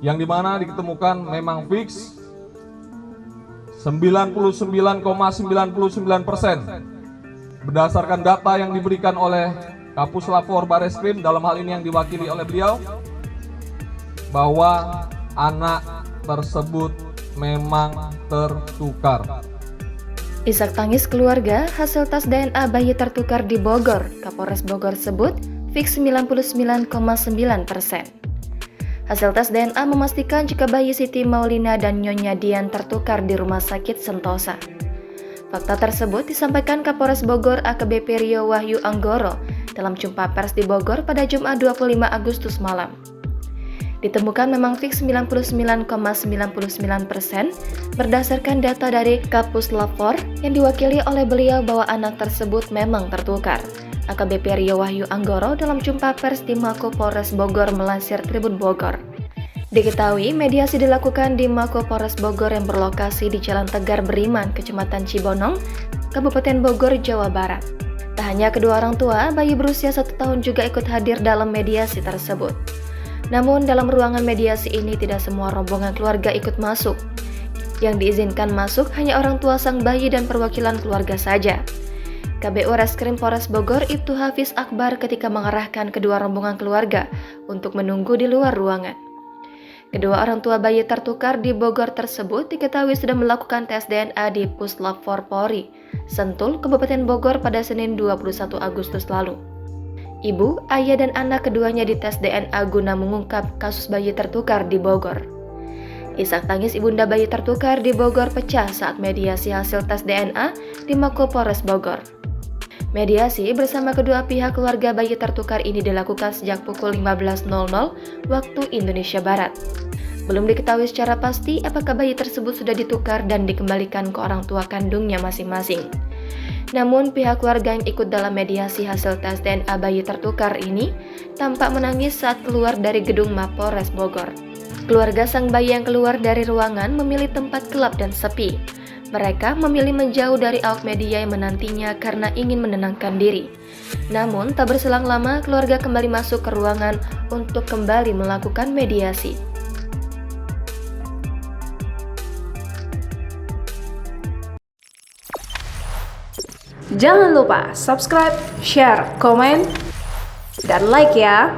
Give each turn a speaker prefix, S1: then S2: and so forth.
S1: yang dimana ditemukan memang fix 99,99% berdasarkan data yang diberikan oleh Kapuslapor Bareskrim, dalam hal ini yang diwakili oleh beliau, bahwa anak tersebut memang tertukar.
S2: Isak tangis keluarga, hasil tes DNA bayi tertukar di Bogor. Kapolres Bogor sebut fix 99,9%. Hasil tes DNA memastikan jika bayi Siti Maulina dan Nyonya Dian tertukar di Rumah Sakit Sentosa. Fakta tersebut disampaikan Kapolres Bogor AKBP Rio Wahyu Anggoro dalam jumpa pers di Bogor pada Jumat 25 Agustus malam. Ditemukan memang fix 99,99% berdasarkan data dari Kapuslapor yang diwakili oleh beliau bahwa anak tersebut memang tertukar. AKBP Rio Wahyu Anggoro dalam jumpa pers di Mako Polres Bogor melansir Tribun Bogor. Diketahui mediasi dilakukan di Mako Polres Bogor yang berlokasi di Jalan Tegar Beriman, Kecamatan Cibonong, Kabupaten Bogor, Jawa Barat. Tak hanya kedua orang tua, bayi berusia 1 tahun juga ikut hadir dalam mediasi tersebut. Namun dalam ruangan mediasi ini tidak semua rombongan keluarga ikut masuk. Yang diizinkan masuk hanya orang tua sang bayi dan perwakilan keluarga saja. KBU Reskrim Polres Bogor Ibtu Hafiz Akbar ketika mengarahkan kedua rombongan keluarga untuk menunggu di luar ruangan. Kedua orang tua bayi tertukar di Bogor tersebut diketahui sudah melakukan tes DNA di Puslap 4 Polri, Sentul, Kabupaten Bogor pada Senin 21 Agustus lalu. Ibu, ayah, dan anak keduanya dites DNA guna mengungkap kasus bayi tertukar di Bogor. Isak tangis ibunda bayi tertukar di Bogor pecah saat mediasi hasil tes DNA di Mako Polres Bogor. Mediasi bersama kedua pihak keluarga bayi tertukar ini dilakukan sejak pukul 15.00 waktu Indonesia Barat. Belum diketahui secara pasti apakah bayi tersebut sudah ditukar dan dikembalikan ke orang tua kandungnya masing-masing. Namun pihak keluarga yang ikut dalam mediasi hasil tes DNA bayi tertukar ini tampak menangis saat keluar dari gedung Mapolres Bogor. Keluarga sang bayi yang keluar dari ruangan memilih tempat gelap dan sepi. Mereka memilih menjauh dari awak media yang menantinya karena ingin menenangkan diri. Namun tak berselang lama keluarga kembali masuk ke ruangan untuk kembali melakukan mediasi.
S3: Jangan lupa subscribe, share, komen, dan like ya.